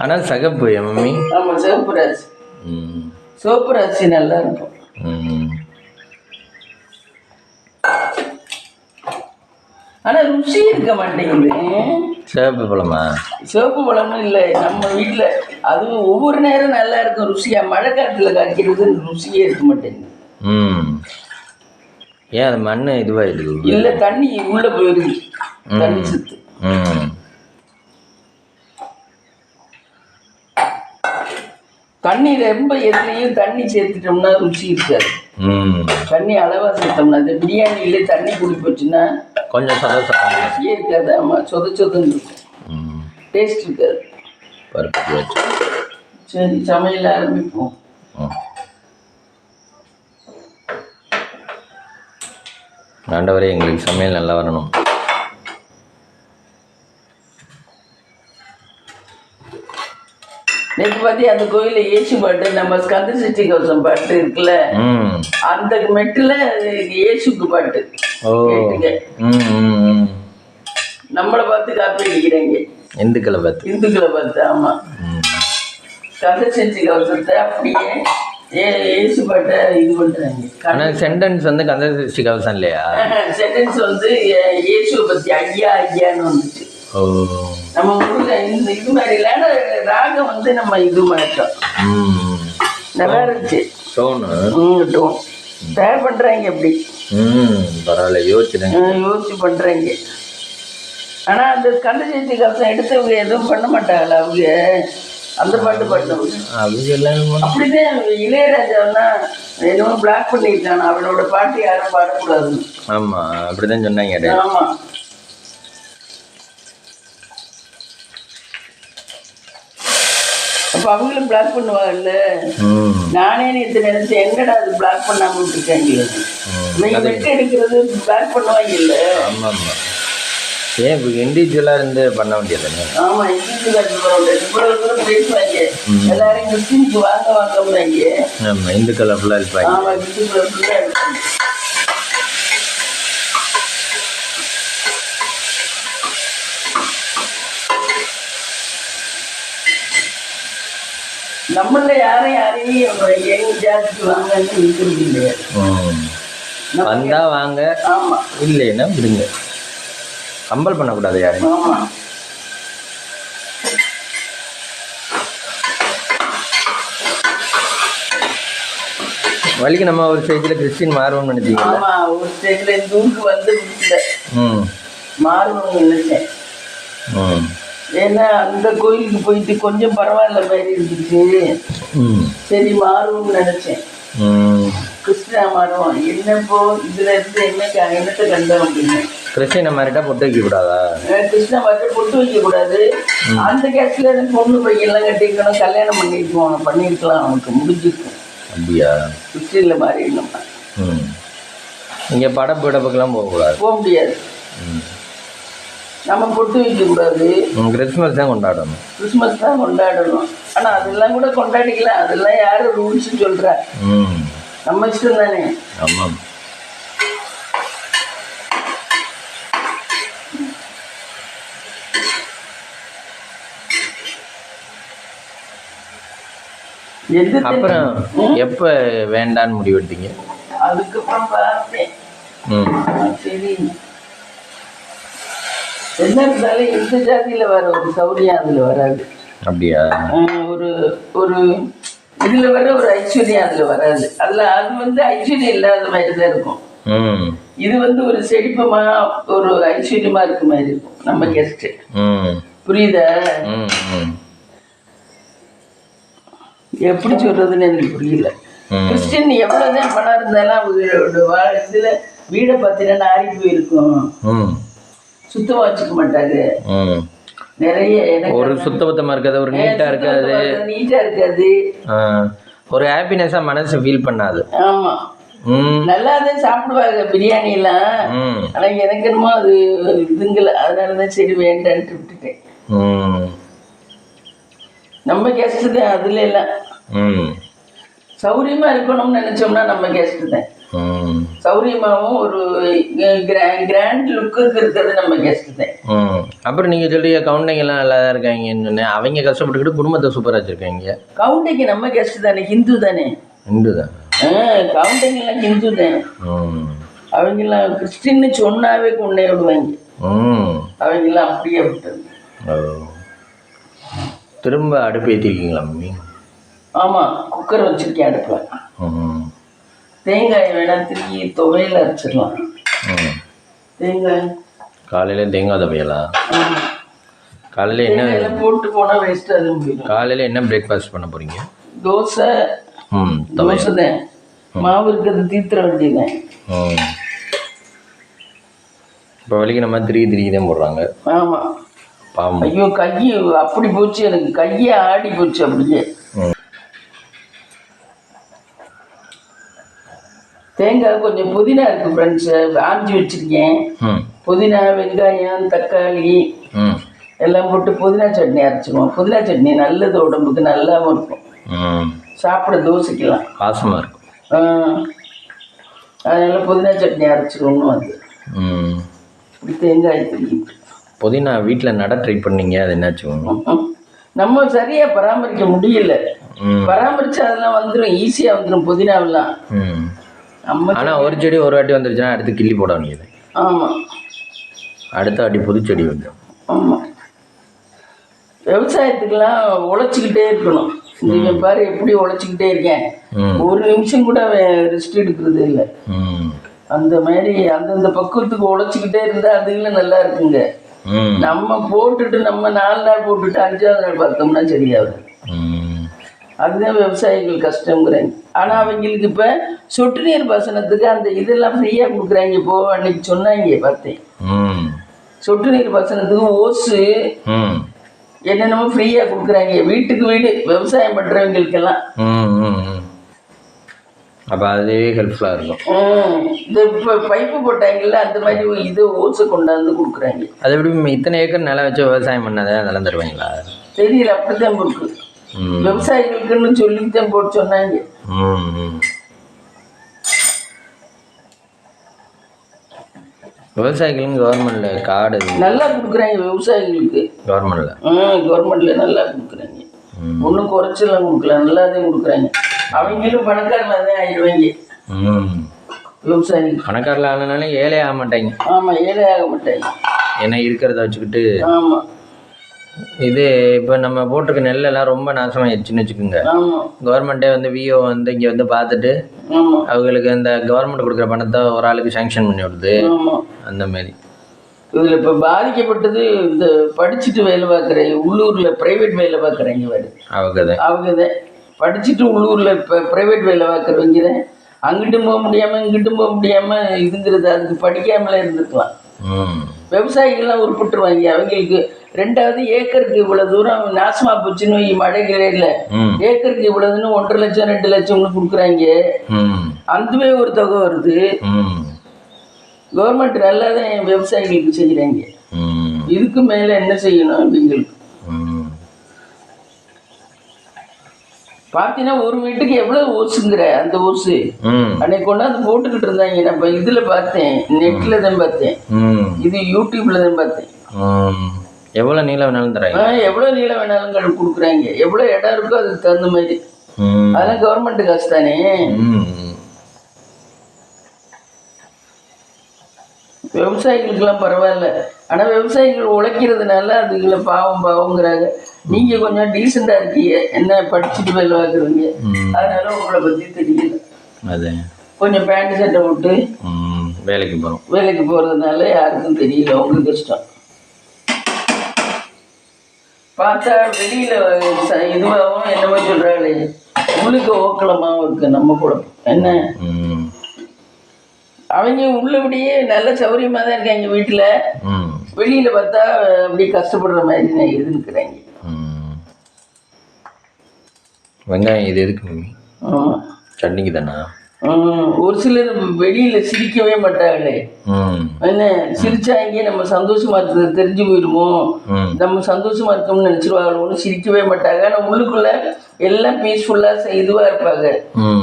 ஆனால் சகப்பு மம்மி. ஆமாம், சிவப்பு ராசி. சிவப்பு ராசி நல்லா இருக்கும். ஆனால் ருசி இருக்க மாட்டேங்குது. சிவப்பு பழமா? சிவப்பு பழமும் இல்லை நம்ம வீட்டில். அதுவும் ஒவ்வொரு நேரம் நல்லா இருக்கும் ருசியாக. மழை காலத்தில் காய்க்கிறது ருசியே இருக்க மாட்டேங்குது. ஏன் அது மண் இதுவாகிடுது? இல்லை, தண்ணி உள்ளே போயிடுது, தண்ணி சுத்து. தண்ணி ரொம்ப எதுலையும் தண்ணி சேர்த்துட்டோம்னா ருசி இருக்காது. தண்ணி அளவாக சேர்த்தோம்னா, அது பிரியாணியிலே தண்ணி குடி போச்சுன்னா கொஞ்சம் ருசியே இருக்காது. ஆமாம், சொதன்னு இருக்கும், டேஸ்ட் இருக்காது. பருப்பு வச்சு சரி, சமையல் ஆரம்பிப்போம். ஆண்டவரே, எங்களுக்கு சமையல் நல்லா வரணும். நேற்று பார்த்தியா அந்த கோயிலில் இயேசு பாட்டு, நம்ம ஸ்கந்த சஷ்டி கவசம் பாட்டு இருக்குல்ல, அந்த மெட்டில் இயேசுக்கு பாட்டு கேட்டுங்க. நம்மளை பார்த்து காப்பி அடிக்கிறாங்க, இந்துக்களை பார்த்து. ஆமாம், ஸ்கந்த சஷ்டி கவசத்தை அப்படியே இயேசு பாட்டை இது பண்ணுறாங்க. ஆனால் சென்டென்ஸ் வந்து கந்த சஷ்டி கவசம் இல்லையா? சென்டென்ஸ் வந்து இயேசுவை பற்றி ஐயா ஐயான்னு வந்துச்சு. நம்ம இந்த இது மாதிரி இல்லைன்னா ராகம் வந்து நம்ம இது மாட்டோம். நல்லா இருந்துச்சு. டோன் தயார் பண்ணுறாங்க அப்படி. பரவாயில்ல, யோசிச்சு பண்ணுறாங்க. ஆனால் அந்த ஸ்கந்த சஷ்டி கவசம் எடுத்தவங்க எதுவும் பண்ண மாட்டாங்களா அவங்க? அந்த பாட்டு பாட்டவங்க அப்படிதான். இளையராஜாவென்னா என்னமோ பிளாக் பண்ணியிருக்கான், அவனோட பாட்டு யாரும் பாடக்கூடாதுன்னு. ஆமாம், அப்படிதான் சொன்னாங்க. ஆமாம், அப்போ அவங்களும் பிளாக் பண்ணுவாங்கல்ல. நானே நேற்று நினைச்சேன், எங்கடா அது பிளாக் பண்ணாமல் விட்டுருக்காங்க. வெட்டு எடுக்கிறது பிளாக் பண்ணுவாங்க இல்லை? ஆமாம். ஏன் இப்போ இண்டிவிஜுவலாக இருந்து பண்ண வேண்டியது? ஆமாம், இண்டிவிஜுவலாக இருந்து பண்ண முடியாது. இவ்வளோ தூரம் பேசுவாங்க எல்லாரும், கிறிஸ்டினுக்கு வாங்குறாங்க. ஆமாம், இந்துக்கள் அப்படிலாம் இருப்பாங்க. ஆமாம், இந்துக்கள் அப்படிலாம் இருப்பாங்க. நம்மள யாரையும் எங்க ஜாதிக்கு வாங்கன்னு இருக்கிறது இல்லையா? வந்தா வாங்க, ஆமா இல்லைன்னா விடுங்க. கம்பல் பண்ணக்கூடாது யாரையும். ஆமா. வழிக்கு நம்ம ஒரு ஸ்டேஜில் கிறிஸ்டின் மாறுவோம்னு நினைச்சீங்களா? ஆமா, ஒரு ஸ்டேஜ்ல இந்த ஊருக்கு வந்து மாறணும்னு நினைச்சேன். ஏன்னா அந்த கோயிலுக்கு போயிட்டு கொஞ்சம் பரவாயில்ல மாதிரி இருந்துச்சு. சரி மாறுவோம்னு நினைச்சேன். கிறிஸ்டினா மாறுவோம். என்னப்போ இதுல இருந்து என்னத்தை கண்டோம் அப்படின்னு. கிறிஸ்டினை மாறிட்டா பொட்டு வைக்க கூடாதா? கிருஷ்ணா மாறிட்டு பொட்டு வைக்க கூடாது. அந்த கேஸ்ல பொண்ணு பையெல்லாம் கட்டிருக்கணும், கல்யாணம் பண்ணிருக்கலாம், அவனுக்கு முடிஞ்சிருக்கும். அப்படியா? கிறிஸ்டின்ல மாறிடணும்னா இங்கே படப்புக்கெல்லாம் போகக்கூடாது, போக முடியாது. நம்ம பொட்டு வைக்க கூடாது. கிறிஸ்மஸ் தான் கொண்டாடணும். கிறிஸ்மஸ் தான் கொண்டாடணும். ஆனா அதெல்லாம் கூட கொண்டாடிக்கலாம். அதெல்லாம் யாரும் ரூல்ஸ் சொல்றா? நம்ம இஷ்டம் தானே. ஆமாம். அப்புறம் எப்ப வேண்டான்னு முடிவெடுத்தீங்க? அதுக்கப்புறம் பார்த்தேன். சரி என்ன இருந்தாலும் இந்த ஜாதியில வர ஒரு சௌரியம் அதுல வராது. அப்படியா? ஒரு ஒரு இதுல வர ஒரு ஐஸ்வர்யம் அதுல வராது. அதுல அது ஐஸ்வர்யம் இல்லாத மாதிரி தான் இருக்கும். இது ஒரு செழிப்பமா ஒரு ஐஸ்வர்யமா இருக்க மாதிரி இருக்கும் நம்ம கெஸ்ட். புரியுதா? எப்படி சொல்றதுன்னு எனக்கு புரியல. கிறிஸ்டின் எவ்வளவுதான் பணம் இருந்தாலும் அவங்களோட இதுல வீடை பார்த்தீங்கன்னா ஆறி போயிருக்கும், சுத்தமா வச்சுக்க மாட்டாங்க. நிறைய ஒரு சுத்தபத்தமா இருக்காது, ஒரு நீட்டா இருக்காது, ஒரு ஹாப்பினஸா மனசு ஃபீல் பண்ணாது. ஆமா, நல்லா தான் சாப்பிடுவாங்க பிரியாணி எல்லாம். ஆனா எனக்கு என்னமோ அது இதுங்கல, அதனாலதான் சரி வேண்டான்ட்டு விட்டுட்டேன். நம்ம கெஸ்ட் தான் அதுல எல்லாம். சௌரியமா இருக்கணும்னு நினைச்சோம்னா நம்ம கெஸ்ட் தான். சௌரியமாவும் ஒரு கிராண்ட் லுக்குக்கு இருக்கிறது நம்ம கெஸ்ட் தான். அப்புறம் நீங்க சொல்றீங்க கவுண்டிங் எல்லாம் நல்லா தான் இருக்காங்கன்னு. அவங்க கஷ்டப்பட்டுக்கிட்டு குடும்பத்தை சூப்பரா வச்சிருக்காங்க. கவுண்டிங் நம்ம கெஸ்ட் தானே, ஹிந்து தானே. ஹிந்து தான். கவுண்டிங் எல்லாம் ஹிந்து தான். அவங்க எல்லாம் கிறிஸ்டின்னு சொன்னாவே கொண்டே விடுவாங்க. அவங்க எல்லாம் அப்படியே விட்டது. திரும்ப அடுப்பு ஏற்றிருக்கீங்களா மம்மி? ஆமா, குக்கர் வச்சிருக்கேன் அடுப்புல. தேங்காய் வேணா திரும்பி துவையில அரைச்சிடலாம். தேங்காய் காலையில தேங்காய் துவையலா? காலையில என்ன போட்டு போனா வேஸ்ட். அது காலையில என்ன பிரேக்ஃபாஸ்ட் பண்ண போறீங்க? தோசை. தோசை தான். மாவு இருக்கிறது தீர்த்துற வேண்டியதான். இப்போ வலிக்கு நம்ம திரி தான் போடுறாங்க. ஆமா. ஐயோ கையை அப்படி போச்சு, எனக்கு கையே ஆடி போச்சு அப்படியே. தேங்காய் கொஞ்சம் புதினா இருக்கு ஃப்ரெண்ட்ஸ், ஆஞ்சி வச்சிருக்கேன். புதினா, வெங்காயம், தக்காளி எல்லாம் போட்டு புதினா சட்னி அரைச்சிக்குவோம். புதினா சட்னி நல்லது, உடம்புக்கு நல்லாவும் இருக்கும், சாப்பிட தோசைக்கலாம் வாசமா இருக்கும். அதனால புதினா சட்னி அரைச்சிக்கணும். அது இப்படி தேங்காய் புதினா வீட்டில் நட ட்ரை பண்ணீங்க, அது என்னாச்சு? நம்ம சரியா பராமரிக்க முடியல. பராமரிச்சா அதெல்லாம் வந்துடும், ஈஸியா வந்துடும் புதினாவெல்லாம். ஆனா ஒரு செடி ஒரு வாட்டி வந்துருச்சுன்னா அடுத்து கிள்ளி போட வேண்டியது. ஆமா, அடுத்த வாட்டி புது செடி வந்துடும். ஆமா, விவசாயத்துக்கெல்லாம் உழைச்சிக்கிட்டே இருக்கணும். நீங்க பாரு எப்படி உழைச்சிக்கிட்டே இருக்கேன், ஒரு நிமிஷம் கூட ரெஸ்ட் எடுக்கிறது இல்லை. அந்த மாதிரி அந்தந்த பக்குவத்துக்கு உழைச்சிக்கிட்டே இருந்தா அதுல நல்லா இருக்குங்க. நம்ம போட்டுட்டு நம்ம 4 நாள் போட்டுட்டு 5ஆவது நாள் பார்த்தோம்னா சரியாகுது. அதுதான் விவசாயிகள் கஷ்டங்கிறாங்க. ஆனா அவங்களுக்கு இப்ப சொட்டு நீர் பாசனத்துக்கு அந்த இதெல்லாம் ஃப்ரீயா கொடுக்குறாங்க. இப்போ அன்னைக்கு சொன்னாங்க பார்த்தேன், சொட்டு நீர் பாசனத்துக்கு ஓசு என்னென்னமோ ஃப்ரீயா கொடுக்குறாங்க, வீட்டுக்கு வீடு விவசாயம் பண்றவங்களுக்கெல்லாம். அப்போ அதுவே ஹெல்ப்ஃபுல்லாக இருக்கும். இந்த இப்போ பைப்பு போட்டாங்கல்ல, அந்த மாதிரி இது ஓசை கொண்டாந்து கொடுக்குறாங்க. அது எப்படி இத்தனை ஏக்கர் நிலம் வச்சு விவசாயம் பண்ணாதே நிலம் தருவாங்களா? தெரியல, அப்படித்தான் இருக்கு. விவசாயிகளுக்குன்னு சொல்லித்தான் போட்டு சொன்னாங்க. விவசாயிகளுக்கு கவர்மெண்ட்ல கார்டு நல்லா கொடுக்குறாங்க. விவசாயிகளுக்கு கவர்மெண்ட்ல நல்லா கொடுக்குறாங்க. ஒன்றும் குறைச்சலாம் கொடுக்கல, நல்லாதான் கொடுக்குறாங்க. அவங்களும் பணக்காரனாக தான் ஆயிடுவாங்க. விவசாயிகள் பணக்காரில் ஆனாலே ஏழை ஆக மாட்டாங்க. ஆமாம், ஏழை ஆக மாட்டாங்க. ஏன்னா இருக்கிறத வச்சுக்கிட்டு. ஆமாம். இது இப்போ நம்ம போட்டிருக்க நெல்லெல்லாம் ரொம்ப நாசமாகிடுச்சுன்னு வச்சுக்கோங்க. ஆமாம். கவர்மெண்ட்டே வந்து விஓ வந்து இங்கே வந்து பார்த்துட்டு அவங்களுக்கு இந்த கவர்மெண்ட் கொடுக்குற பணத்தை ஒரு ஆளுக்கு சாங்ஷன் பண்ணி விடுது. அந்த மாதிரி இதில் இப்போ பாதிக்கப்பட்டது இந்த படிச்சுட்டு வேலை பார்க்குற உள்ளூரில் ப்ரைவேட் வேலை பார்க்குறவங்க வருது. அவங்க தான் படிச்சுட்டு உள்ளூரில் இப்போ ப்ரைவேட் வேலை பார்க்குறவங்க தான் அங்கிட்டும் போக முடியாமல் இங்கிட்டும் போக முடியாமல் இதுங்கிறது. அதுக்கு படிக்காமலே இருந்துக்கலாம். விவசாயிகள்லாம் உருப்பட்டுருவாங்க. அவங்களுக்கு ரெண்டாவது ஏக்கருக்கு இவ்வளவு தூரம் நாசமா போச்சுன்னு மழை கிளையில ஏக்கருக்கு இவ்வளவுன்னு 1.5 லட்சம் 2 லட்சம்னு கொடுக்குறாங்க. அதுவே ஒரு தொகை வருது. கவர்மெண்ட் நல்லாதான் விவசாயிகளுக்கு செய்யறாங்க. இதுக்கு மேல என்ன செய்யணும் அப்படிங்களுக்கு பாத்தீங்கன்னா ஒரு வீட்டுக்கு எவ்வளவு ஓசுங்கிற அந்த ஓசு அன்னைக்கு கொண்டாந்து போட்டுக்கிட்டு இருந்தாங்க. நம்ம இதுல பார்த்தேன், நெட்ல தான் பார்த்தேன், இது யூடியூப்ல தான் பார்த்தேன். எவ்வளவு நீளம் வேணாலும் தராங்க, எவ்வளவு நீளம் வேணாலும் கொடுக்குறாங்க. எவ்வளவு இடம் இருக்கோ அதுக்கு தகுந்த மாதிரி. அதெல்லாம் கவர்மெண்ட் காசு தானே. விவசாயிகளுக்கெல்லாம் பரவாயில்ல. ஆனா விவசாயிகள் உழைக்கிறதுனால அதுகளை பாவங்கிறாங்க. நீங்க கொஞ்சம் டீசெண்டா இருக்கீங்க, என்ன படிச்சுட்டு வேலை பார்க்குறீங்க, அதனால உங்களை பத்தி தெரியல. கொஞ்சம் பேண்ட் சட்டை போட்டு வேலைக்கு போறதுனால யாருக்கும் தெரியல. உங்களுக்கு கஷ்டம் பார்த்தா வெளியில இதுவாகவும் என்னமோ சொல்றாங்களே, உள்ளுக்கு ஓக்கலமாவும் இருக்கு நம்ம கூட. என்ன அவங்க உள்ளபடியே நல்ல சௌரியமா தான் இருக்காங்க வீட்டுல, வெளியில பார்த்தா அப்படி கஷ்டப்படுற மாதிரி நான் இருக்கிறாங்க. வெங்காயம் இது எதுக்கு சட்னிக்கு தானா? ஒரு சிலர் வெளியில சிரிக்கவே மாட்டாங்களே. என்ன சிரிச்சாங்க நம்ம சந்தோஷமா இருக்கிறது தெரிஞ்சு போயிடுமோ, நம்ம சந்தோஷமா இருக்கோம்னு நினைச்சிருவாங்களோன்னு சிரிக்கவே மாட்டாங்க. ஆனா உள்ளுக்குள்ள எல்லாம் பீஸ்ஃபுல்லா இதுவா இருப்பாங்க.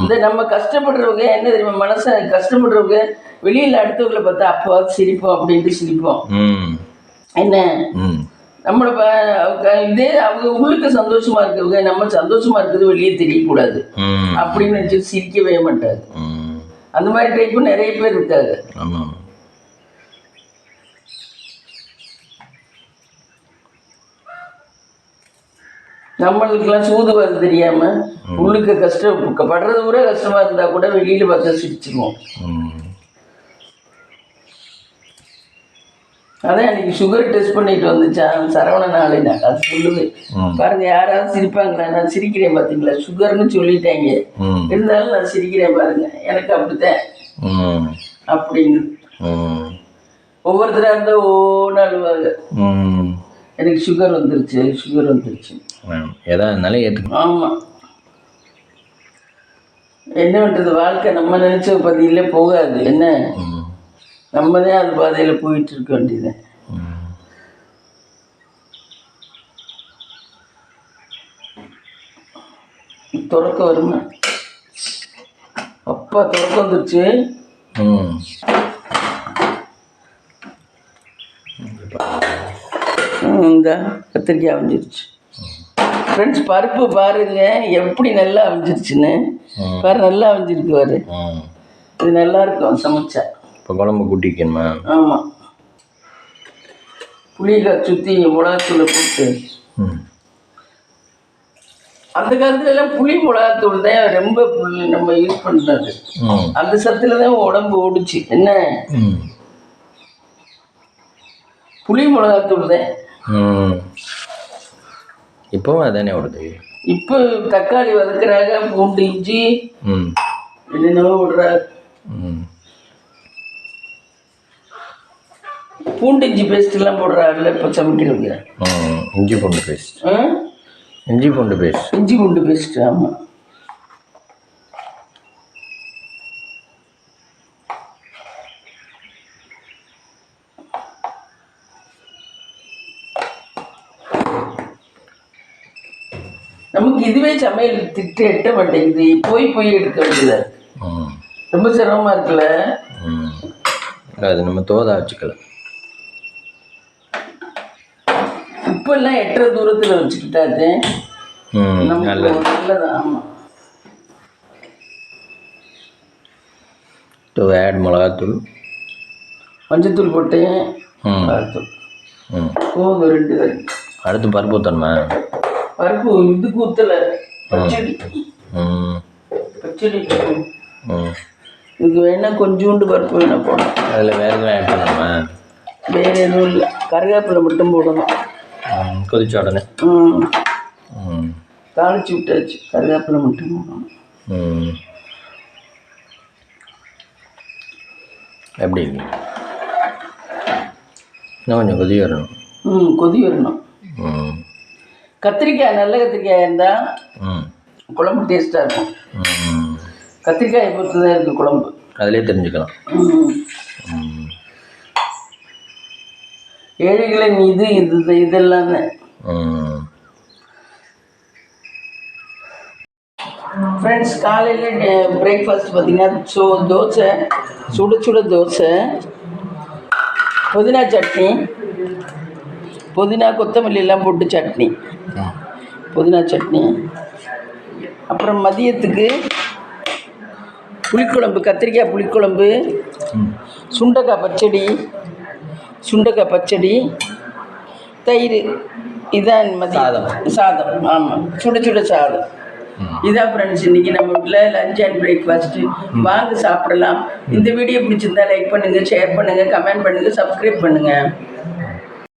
இந்த நம்ம கஷ்டப்படுறவங்க என்ன தெரியுமா, மனசை கஷ்டப்படுறவங்க வெளியில அடுத்தவங்களை பார்த்தா அப்போது சிரிப்போம் அப்படின்ட்டு சிரிப்போம். என்ன நம்மள இதே அவங்க உள்ளுக்கு சந்தோஷமா இருக்கவங்க நம்ம சந்தோஷமா இருக்கிறது வெளியே தெரியக்கூடாது அப்படின்னு நினைச்சு சிரிக்கவே மாட்டாங்க. அந்த மாதிரி டைப்பும் நிறைய பேர் இருக்காங்க. நம்மளுக்கெல்லாம் சூதுவாது தெரியாம உள்ளுக்கு கஷ்டப்படுறது கூட கஷ்டமா இருந்தா கூட வெளியில பார்த்து சிரிச்சிருவோம். அதான் அன்னைக்கு சுகர் டெஸ்ட் பண்ணிட்டு வந்துச்சான் சரவண நாளைனா, அது சொல்லுது பாருங்க. யாராவது சிரிப்பாங்களா? நான் சிரிக்கிறேன் பாத்தீங்களா, சுகர்னு சொல்லிட்டாங்க, இருந்தாலும் நான் சிரிக்கிறேன் பாருங்க, எனக்கு அப்படித்தான் அப்படின்னு. ஒவ்வொருத்தரா இருந்தா அழுவாங்க, எனக்கு சுகர் வந்துருச்சு. ஆமா, என்ன பண்றது, வாழ்க்கை நம்ம நினைச்ச பதில போகாது. என்ன நம்ம தான் அது பாதையில போயிட்டு இருக்க வேண்டியது. தொடக்க வருமா? அப்பா தொடக்கம் வந்துருச்சு. இந்த கத்திரிக்காய் அமைஞ்சிருச்சு. ஃப்ரெண்ட்ஸ், பருப்பு பாருங்க எப்படி நல்லா அமைஞ்சிருச்சுன்னு பாரு. நல்லா அமைஞ்சிருக்கு பாரு. இது நல்லா இருக்கும் சமைச்சா. இப்போ குழம்பு கூட்டிக்கணுமா? ஆமாம், புளிக்காய் சுற்றி மிளகாத்தூளை போட்டு. அந்த காலத்துல எல்லாம் புளி மிளகாத்தூள் தான் ரொம்ப நம்ம யூஸ் பண்ணுறது. அந்த சத்துல தான் உடம்பு ஓடுச்சு. என்ன புளி மிளகாத்தூள் தான். இப்போவும் அதானே ஓடுது. இப்போ தக்காளி வதக்குறாங்க, பூண்டு இஞ்சி என்னென்னவோ விடுறாங்க. பூண்டு இஞ்சி பேஸ்ட் எல்லாம் போடுறாங்கல்ல இப்போ சமைக்கிறவங்க. இஞ்சி பூண்டு பேஸ்ட். ஆமாம், நமக்கு இதுவே சமையல் திட்டு எட்ட மாட்டேங்குது. போய் எடுக்க வேண்டியது ரொம்ப சிரமமா இருக்குல்ல. அது நம்ம தோதா வச்சுக்கலாம். உப்பெல்லாம் எட்டுற தூரத்தில் வச்சுக்கிட்டாது நமக்கு நல்லது. நல்லது. ஆமாம். டு ஆட் மிளகாத்தூள், மஞ்சத்தூள் போட்டேன், ம் மிளகாத்தூள், ம். கோவம் 2 கறி. அடுத்து பருப்பு ஊற்றணுமா? பருப்பு இதுக்கு ஊற்றலை, பச்சடி. ம் பச்சடி ம். இதுக்கு வேணா கொஞ்சோண்டு பருப்பு வேணா போடணும். அதில் வேறு எதுவும் ஆட் பண்ணணுமா? வேறு எதுவும் இல்லை, கருவேப்பிலை மட்டும் போடணும். கொதிச்ச உடனே ம் தாளிச்சு விட்டாச்சு, கருவேப்பிலை மட்டும் போடணும். ம். எப்படி இன்னும் கொஞ்சம் கொதி வரணும். கொதி வரணும். ம் கத்திரிக்காய் நல்ல கத்திரிக்காய் இருந்தால் ம் குழம்பு டேஸ்ட்டாக இருக்கும். ம். கத்திரிக்காயை பொறுத்து தான் இருக்குது குழம்பு. அதிலே தெரிஞ்சுக்கலாம். ம் ஏழைகளின் இதெல்லாம் ம். ஃப்ரெண்ட்ஸ், காலையில் பிரேக்ஃபாஸ்ட் பார்த்தீங்கன்னா தோசை, சுட சுட தோசை, புதினா சட்னி, புதினா கொத்தமல்லி எல்லாம் போட்டு சட்னி, புதினா சட்னி. அப்புறம் மதியத்துக்கு புளிக்குழம்பு, கத்திரிக்காய் புளிக்குழம்பு, சுண்டைக்காய் பச்சடி, தயிர். இதான் மதியம் சாதம். ஆமாம், சுட சுட சாதம். இதான் ஃப்ரெண்ட்ஸ் இன்றைக்கி நம்ம வீட்டில் லஞ்ச் அண்ட் பிரேக்ஃபாஸ்ட்டு. வாங்க சாப்பிடலாம். இந்த வீடியோ பிடிச்சிருந்தா லைக் பண்ணுங்கள், ஷேர் பண்ணுங்கள், கமெண்ட் பண்ணுங்கள், சப்ஸ்கிரைப் பண்ணுங்கள்.